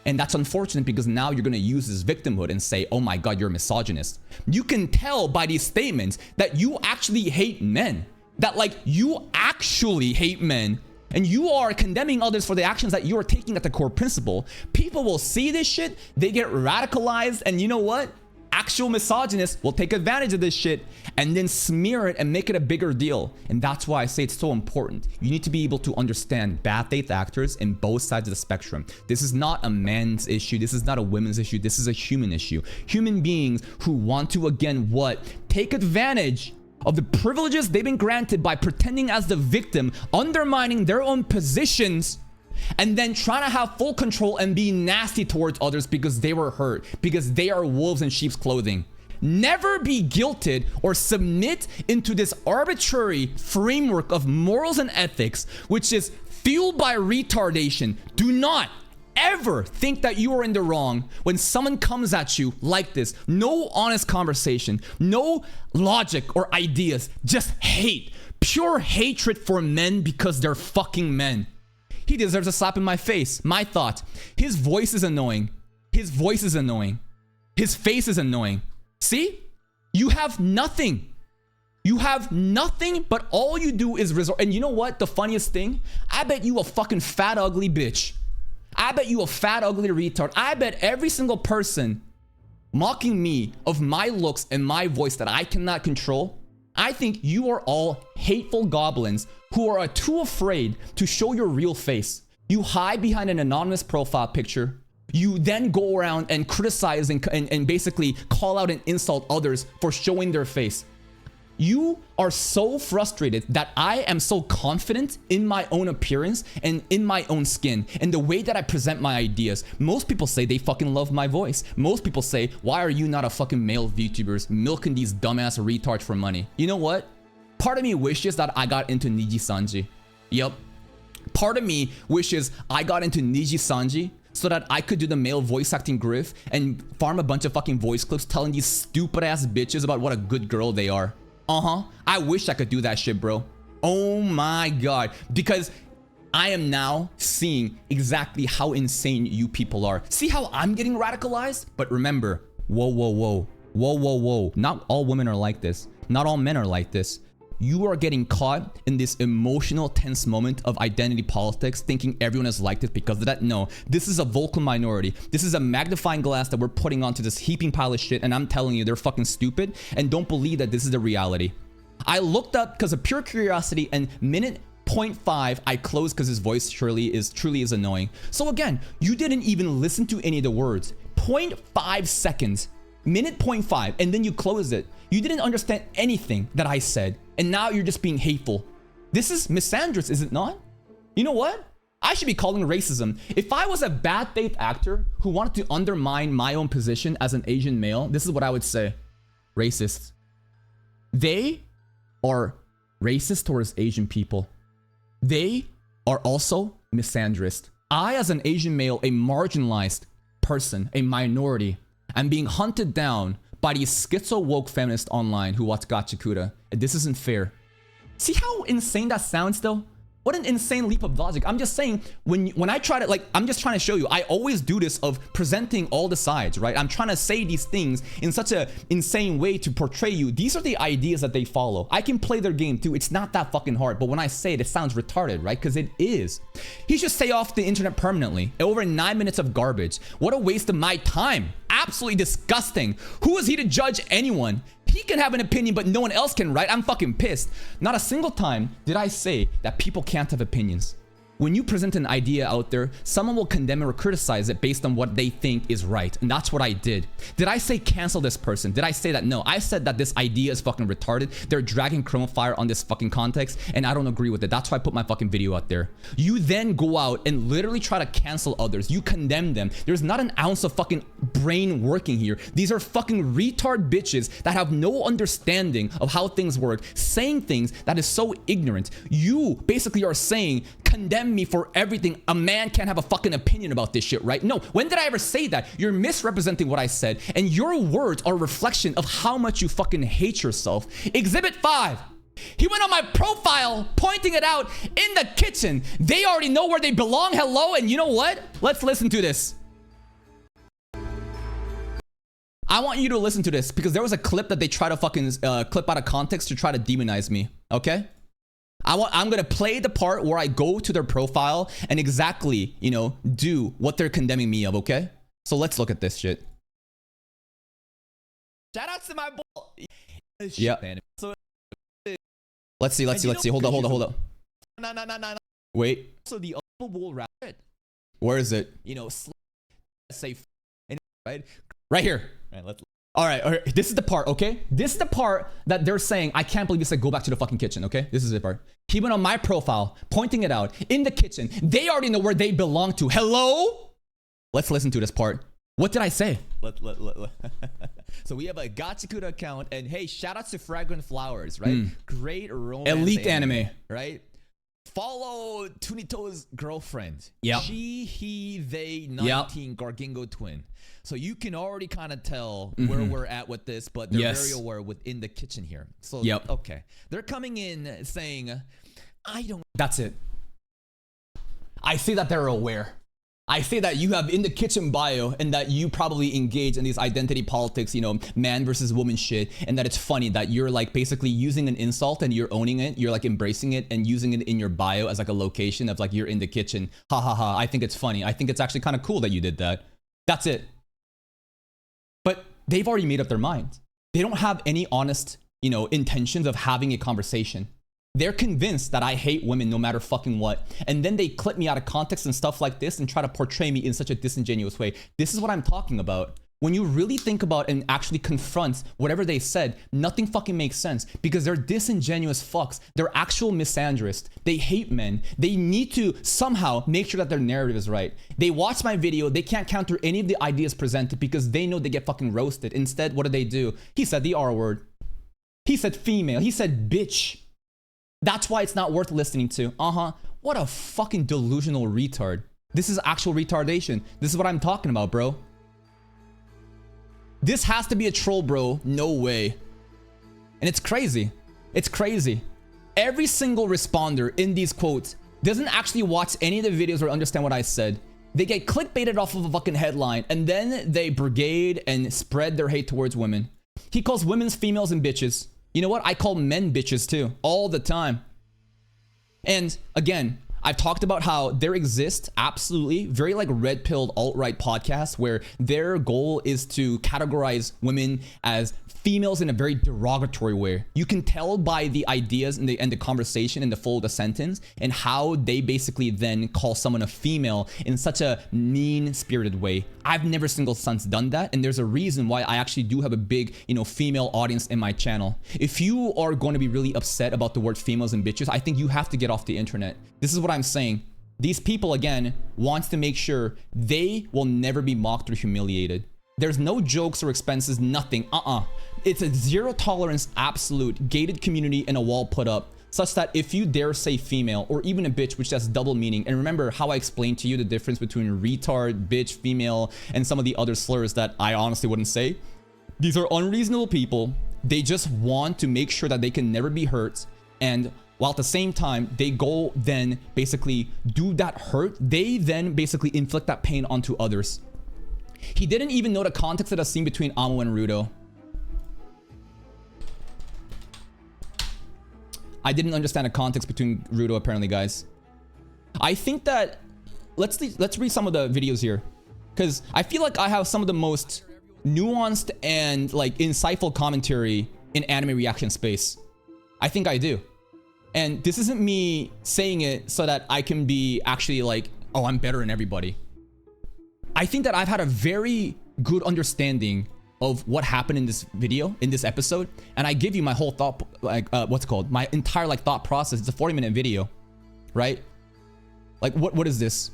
And that's unfortunate because now you're gonna use this victimhood and say, oh my God, you're a misogynist. You can tell by these statements that you actually hate men. That like, you actually hate men and you are condemning others for the actions that you are taking at the core principle. People will see this shit, they get radicalized, and you know what? Actual misogynists will take advantage of this shit and then smear it and make it a bigger deal. And that's why I say it's so important. You need to be able to understand bad faith actors in both sides of the spectrum. This is not a man's issue. This is not a women's issue. This is a human issue. Human beings who want to, again, what? Take advantage of the privileges they've been granted by pretending as the victim, undermining their own positions, and then trying to have full control and be nasty towards others because they were hurt, because they are wolves in sheep's clothing. Never be guilted or submit into this arbitrary framework of morals and ethics, which is fueled by retardation. Do not ever think that you are in the wrong when someone comes at you like this. No honest conversation, no logic or ideas, just hate. Pure hatred for men because they're fucking men. He deserves a slap in my face. My thought. His voice is annoying. His voice is annoying. His face is annoying. See? You have nothing. You have nothing, but all you do is resort. And you know what? The funniest thing? I bet you a fucking fat, ugly bitch. I bet you a fat, ugly retard. I bet every single person mocking me of my looks and my voice that I cannot control, I think you are all hateful goblins who are too afraid to show your real face. You hide behind an anonymous profile picture. You then go around and criticize and basically call out and insult others for showing their face. You are so frustrated that I am so confident in my own appearance and in my own skin and the way that I present my ideas. Most people say they fucking love my voice. Most people say, why are you not a fucking male VTubers milking these dumbass retards for money? You know what? Part of me wishes that I got into Niji Sanji. Yep. Part of me wishes I got into Niji Sanji so that I could do the male voice acting griff and farm a bunch of fucking voice clips telling these stupid ass bitches about what a good girl they are. I wish I could do that shit, bro. Oh my god. Because I am now seeing exactly how insane you people are. See how I'm getting radicalized? But remember, whoa, whoa, whoa. Whoa, whoa, whoa. Not all women are like this. Not all men are like this. You are getting caught in this emotional, tense moment of identity politics, thinking everyone is like this because of that. No, this is a vocal minority. This is a magnifying glass that we're putting onto this heaping pile of shit, and I'm telling you, they're fucking stupid, and don't believe that this is the reality. I looked up because of pure curiosity, and minute 0.5 I closed because his voice truly is annoying. So again, you didn't even listen to any of the words. 0.5 seconds. Minute 0.5, and then you close it. You didn't understand anything that I said, and now you're just being hateful. This is misandrous, is it not? You know what? I should be calling racism. If I was a bad faith actor who wanted to undermine my own position as an Asian male, this is what I would say. Racist. They are racist towards Asian people. They are also misandrist. I, as an Asian male, a marginalized person, a minority, I'm being hunted down by these schizo woke feminists online who watch Gachiakuta. This isn't fair. See how insane that sounds though? What an insane leap of logic. I'm just saying, when I try to, like, I'm just trying to show you, I always do this of presenting all the sides, right? I'm trying to say these things in such a insane way to portray you. These are the ideas that they follow. I can play their game too. It's not that fucking hard. But when I say it, it sounds retarded, right? Because it is. He should stay off the internet permanently. Over 9 minutes of garbage. What a waste of my time. Absolutely disgusting. Who is he to judge anyone? He can have an opinion, but no one else can, right? I'm fucking pissed. Not a single time did I say that people can't have opinions. When you present an idea out there, someone will condemn or criticize it based on what they think is right. And that's what I did. Did I say cancel this person? Did I say that? No, I said that this idea is fucking retarded. They're dragging Chroma Fire on this fucking context, and I don't agree with it. That's why I put my fucking video out there. You then go out and literally try to cancel others. You condemn them. There's not an ounce of fucking brain working here. These are fucking retard bitches that have no understanding of how things work, saying things that is so ignorant. You basically are saying, condemn me for everything. A man can't have a fucking opinion about this shit, right? No, when did I ever say that? You're misrepresenting what I said, and your words are a reflection of how much you fucking hate yourself. Exhibit 5. He went on my profile, pointing it out in the kitchen. They already know where they belong. Hello, and you know what? Let's listen to this. I want you to listen to this because there was a clip that they try to fucking clip out of context to try to demonize me, okay? I'm gonna play the part where I go to their profile and exactly, you know, do what they're condemning me of, okay? So let's look at this shit. Shout out to my boy. Yeah. So, let's see. Hold up. No. Wait. So the bull rabbit. Where is it? You know, safe. Right here. All right, this is the part, okay? This is the part that they're saying, I can't believe you said go back to the fucking kitchen, okay? This is the part. He went on my profile, pointing it out, in the kitchen. They already know where they belong to. Hello? Let's listen to this part. What did I say? So we have a Gachiakuta account, and hey, shout out to Fragrant Flowers, right? Great romance. Elite anime. Right? Follow Tunito's girlfriend. Yeah. She, he, they, 19, Gargingo twin. So you can already kind of tell where we're at with this, but they're very aware within the kitchen here. So, okay. They're coming in saying, I don't... That's it. I see that they're aware. I say that you have in the kitchen bio and that you probably engage in these identity politics, you know, man versus woman shit, and that it's funny that you're like basically using an insult and you're owning it, you're like embracing it and using it in your bio as like a location of like you're in the kitchen. Ha ha ha. I think it's funny. I think it's actually kind of cool that you did that. That's it. But they've already made up their minds. They don't have any honest, you know, intentions of having a conversation. They're convinced that I hate women no matter fucking what. And then they clip me out of context and stuff like this and try to portray me in such a disingenuous way. This is what I'm talking about. When you really think about and actually confront whatever they said, nothing fucking makes sense because they're disingenuous fucks. They're actual misandrists. They hate men. They need to somehow make sure that their narrative is right. They watch my video. They can't counter any of the ideas presented because they know they get fucking roasted. Instead, what do? He said the R word. He said female. He said bitch. That's why it's not worth listening to. What a fucking delusional retard. This is actual retardation. This is what I'm talking about, bro. This has to be a troll, bro. No way. And it's crazy. It's crazy. Every single responder in these quotes doesn't actually watch any of the videos or understand what I said. They get clickbaited off of a fucking headline, and then they brigade and spread their hate towards women. He calls women's females and bitches. You know what? I call men bitches too, all the time. And again, I've talked about how there exists absolutely very like red-pilled alt-right podcasts where their goal is to categorize women as females in a very derogatory way. You can tell by the ideas and the conversation in the flow of the sentence and how they basically then call someone a female in such a mean-spirited way. I've never single since done that, and there's a reason why I actually do have a big, female audience in my channel. If you are going to be really upset about the word females and bitches, I think you have to get off the internet. This is what I'm saying. These people, again, wants to make sure they will never be mocked or humiliated. There's no jokes or expenses, nothing. It's a zero tolerance, absolute gated community and a wall put up such that if you dare say female or even a bitch, which has double meaning, and remember how I explained to you the difference between retard, bitch, female, and some of the other slurs that I honestly wouldn't say. These are unreasonable people. They just want to make sure that they can never be hurt, and while at the same time, they go then basically do that hurt. They then basically inflict that pain onto others. He didn't even know the context of the scene between Amo and Rudo. I didn't understand the context between Rudo, apparently, guys. I think that let's read some of the videos here, because I feel like I have some of the most nuanced and like insightful commentary in anime reaction space. I think I do. And this isn't me saying it so that I can be actually like, oh, I'm better than everybody. I think that I've had a very good understanding of what happened in this video, in this episode, and I give you my whole thought, like, my entire like thought process. It's a 40-minute video, right? Like, what is this?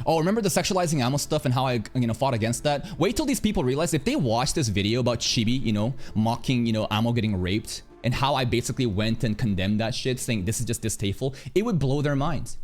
Oh, remember the sexualizing Amo stuff and how I, fought against that? Wait till these people realize, if they watch this video about Chibi, mocking, Amo getting raped, and how I basically went and condemned that shit, saying this is just distasteful, it would blow their minds.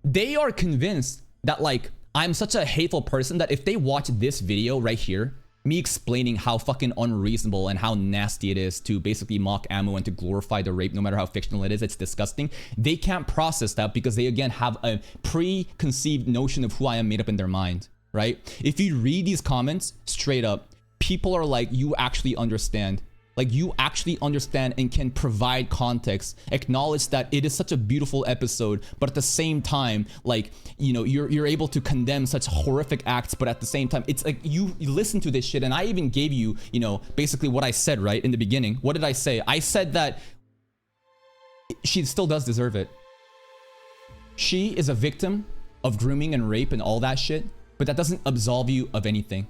They are convinced that, like, I'm such a hateful person that if they watch this video right here, me explaining how fucking unreasonable and how nasty it is to basically mock Amo and to glorify the rape, no matter how fictional it is, it's disgusting. They can't process that because they, again, have a preconceived notion of who I am made up in their mind, right? If you read these comments straight up, people are like, you actually understand. Like, you actually understand and can provide context, acknowledge that it is such a beautiful episode, but at the same time, like, you're able to condemn such horrific acts, but at the same time, it's like you listen to this shit, and I even gave you, basically what I said, right, in the beginning. What did I say? I said that she still does deserve it. She is a victim of grooming and rape and all that shit, but that doesn't absolve you of anything.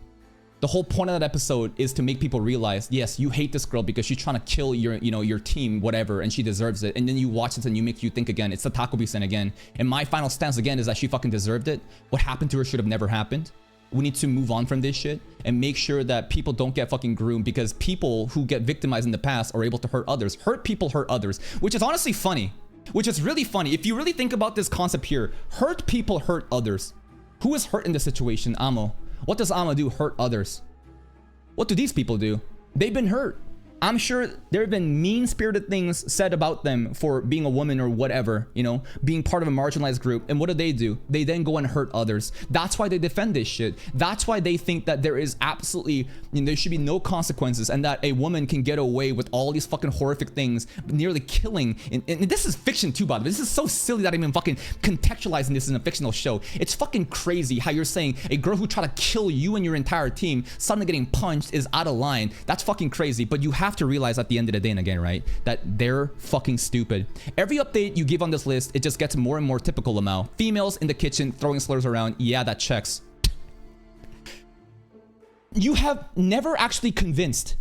The whole point of that episode is to make people realize, yes, you hate this girl because she's trying to kill your team, whatever, and she deserves it. And then you watch it and you make you think again. It's the Takobi-sen again. And my final stance again is that she fucking deserved it. What happened to her should have never happened. We need to move on from this shit and make sure that people don't get fucking groomed, because people who get victimized in the past are able to hurt others. Hurt people hurt others, which is honestly funny. Which is really funny. If you really think about this concept here, hurt people hurt others. Who is hurt in this situation? Amo. What does Amo do? Hurt others. What do these people do? They've been hurt. I'm sure there have been mean-spirited things said about them for being a woman or whatever, being part of a marginalized group. And what do? They then go and hurt others. That's why they defend this shit. That's why they think that there is absolutely, there should be no consequences, and that a woman can get away with all these fucking horrific things, nearly killing. And this is fiction too, by the way. This is so silly that I'm even fucking contextualizing this in a fictional show. It's fucking crazy how you're saying a girl who tried to kill you and your entire team suddenly getting punched is out of line. That's fucking crazy. But you have to realize at the end of the day, and again, right, that they're fucking stupid. Every update you give on this list, it just gets more and more typical Lamau. Females in the kitchen throwing slurs around. Yeah, that checks. You have never actually convinced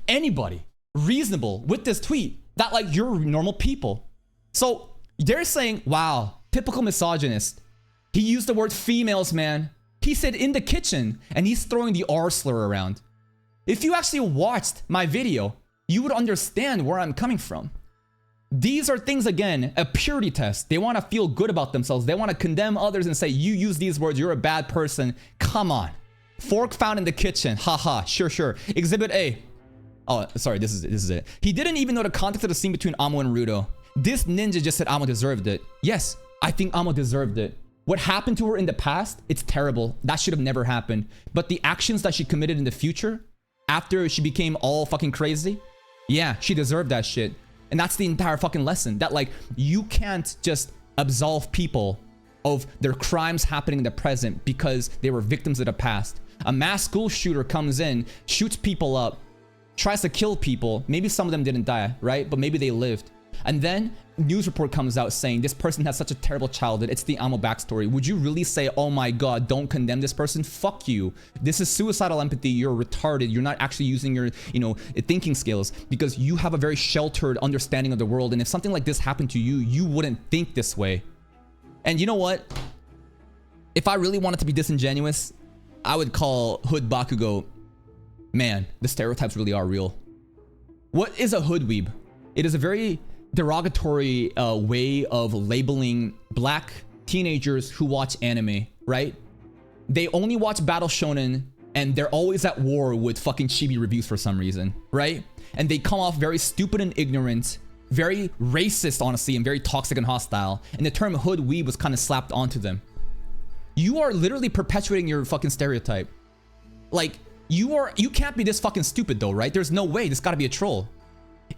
anybody reasonable with this tweet that, like, you're normal people. So they're saying, wow, typical misogynist. He used the word females, man. He said in the kitchen, and he's throwing the R slur around. If you actually watched my video, you would understand where I'm coming from. These are things, again, a purity test. They want to feel good about themselves. They want to condemn others and say, you use these words, you're a bad person. Come on. Fork found in the kitchen. Haha, sure. Exhibit A. Oh, sorry, this is it. He didn't even know the context of the scene between Amo and Rudo. This ninja just said Amo deserved it. Yes, I think Amo deserved it. What happened to her in the past, it's terrible. That should have never happened. But the actions that she committed in the future, after she became all fucking crazy, yeah, she deserved that shit. And that's the entire fucking lesson. That, like, you can't just absolve people of their crimes happening in the present because they were victims of the past. A mass school shooter comes in, shoots people up, tries to kill people. Maybe some of them didn't die, right? But maybe they lived. And then news report comes out saying this person had such a terrible childhood. It's the Amo backstory. Would you really say, oh my God, don't condemn this person? Fuck you. This is suicidal empathy. You're retarded. You're not actually using your, thinking skills, because you have a very sheltered understanding of the world. And if something like this happened to you, you wouldn't think this way. And you know what? If I really wanted to be disingenuous, I would call Hood Bakugo, man, the stereotypes really are real. What is a hood weeb? It is a very derogatory way of labeling black teenagers who watch anime, right? They only watch Battle Shonen and they're always at war with fucking chibi reviews for some reason, right? And they come off very stupid and ignorant, very racist, honestly, and very toxic and hostile. And the term hood weeb was kind of slapped onto them. You are literally perpetuating your fucking stereotype. Like, you can't be this fucking stupid though, right? There's no way. This gotta be a troll.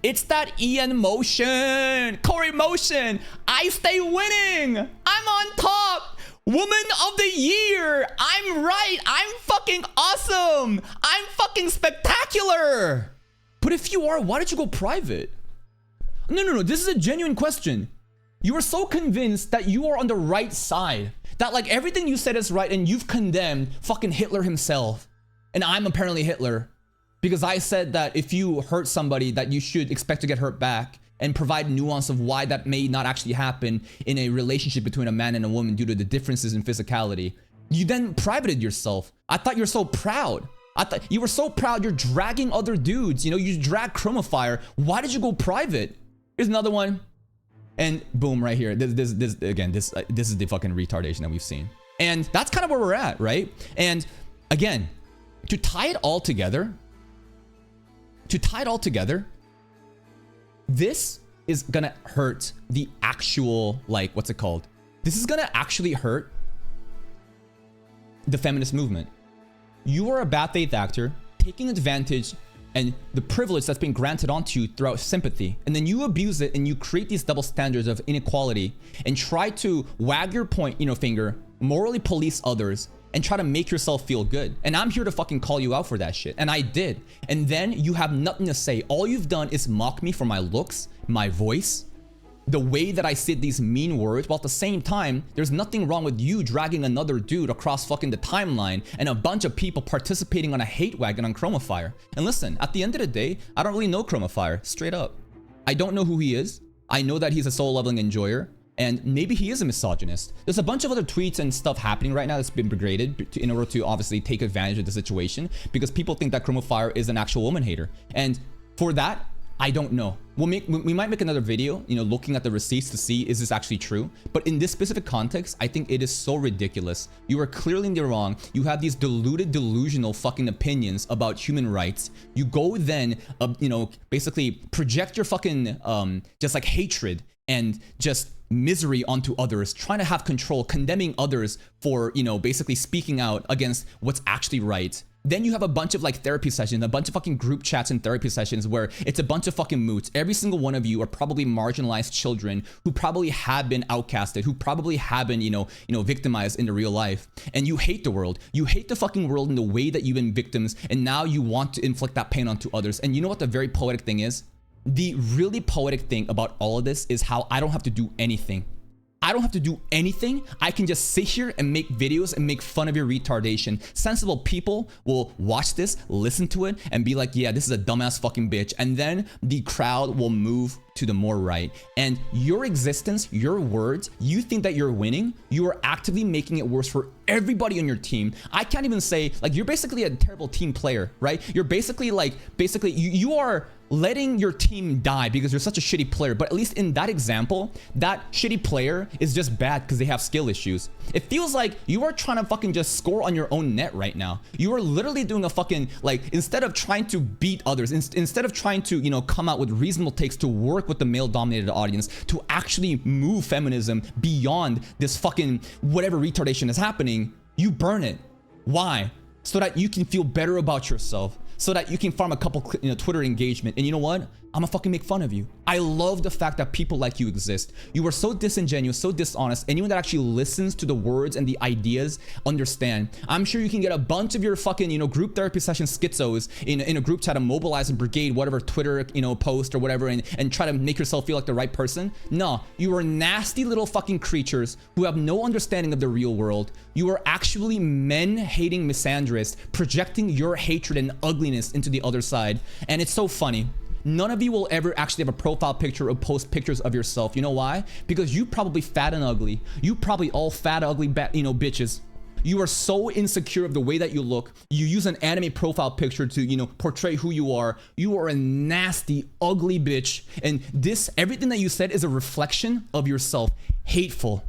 It's that Ian motion, Corey motion. I stay winning. I'm on top. Woman of the year. I'm right. I'm fucking awesome. I'm fucking spectacular. But if you are, why did you go private? No. This is a genuine question. You are so convinced that you are on the right side, that like everything you said is right, and you've condemned fucking Hitler himself. And I'm apparently Hitler. Because I said that if you hurt somebody, that you should expect to get hurt back, and provide nuance of why that may not actually happen in a relationship between a man and a woman due to the differences in physicality. You then privated yourself. I thought you were so proud. I thought you were so proud. You're dragging other dudes. You drag Chromafire. Why did you go private? Here's another one. And boom, right here. This is the fucking retardation that we've seen. And that's kind of where we're at, right? And again, to tie it all together, this is gonna hurt the actual, like, what's it called? This is gonna actually hurt the feminist movement. You are a bad faith actor taking advantage and the privilege that's been granted onto you throughout sympathy, and then you abuse it and you create these double standards of inequality and try to wag your finger, morally police others, and try to make yourself feel good. And I'm here to fucking call you out for that shit. And I did. And then you have nothing to say. All you've done is mock me for my looks, my voice, the way that I said these mean words, while at the same time, there's nothing wrong with you dragging another dude across fucking the timeline and a bunch of people participating on a hate wagon on Chromafire. And listen, at the end of the day, I don't really know Chromafire, straight up. I don't know who he is. I know that he's a soul leveling enjoyer. And maybe he is a misogynist. There's a bunch of other tweets and stuff happening right now that's been degraded in order to obviously take advantage of the situation, because people think that Chromafire is an actual woman hater. And for that, I don't know. We might make another video, looking at the receipts to see, is this actually true? But in this specific context, I think it is so ridiculous. You are clearly in the wrong. You have these deluded, delusional fucking opinions about human rights. You go then, basically project your fucking, just like hatred and just misery onto others, trying to have control, condemning others for, basically speaking out against what's actually right. Then you have a bunch of like therapy sessions, a bunch of fucking group chats and therapy sessions where it's a bunch of fucking moots. Every single one of you are probably marginalized children who probably have been outcasted, who probably have been, victimized in the real life. And you hate the world. You hate the fucking world in the way that you've been victims, and now you want to inflict that pain onto others. And you know what the very poetic thing is? The really poetic thing about all of this is how I don't have to do anything. I don't have to do anything. I can just sit here and make videos and make fun of your retardation. Sensible people will watch this, listen to it, and be like, yeah, this is a dumbass fucking bitch. And then the crowd will move to the more right. And your existence, your words, you think that you're winning, you are actively making it worse for everybody on your team. I can't even say, like, you're basically a terrible team player, right? You're basically like, you are letting your team die because you're such a shitty player. But at least in that example, that shitty player is just bad because they have skill issues. It feels like you are trying to fucking just score on your own net right now. You are literally doing a fucking, like, instead of trying to beat others, instead of trying to, you know, come out with reasonable takes to work with the male dominated audience, to actually move feminism beyond this fucking whatever retardation is happening, you burn it. Why? So that you can feel better about yourself, so that you can farm a couple, you know, Twitter engagement. And you know what? I'm gonna fucking make fun of you. I love the fact that people like you exist. You are so disingenuous, so dishonest. Anyone that actually listens to the words and the ideas understand. I'm sure you can get a bunch of your fucking, you know, group therapy session schizos in a group chat to mobilize and brigade whatever Twitter, you know, post or whatever, and try to make yourself feel like the right person. No, you are nasty little fucking creatures who have no understanding of the real world. You are actually men-hating misandrists projecting your hatred and ugliness into the other side. And it's so funny. None of you will ever actually have a profile picture or post pictures of yourself. You know why? Because you probably fat and ugly. You probably all fat, ugly, you know, bitches. You are so insecure of the way that you look. You use an anime profile picture to, you know, portray who you are. You are a nasty, ugly bitch. And this, everything that you said is a reflection of yourself. Hateful.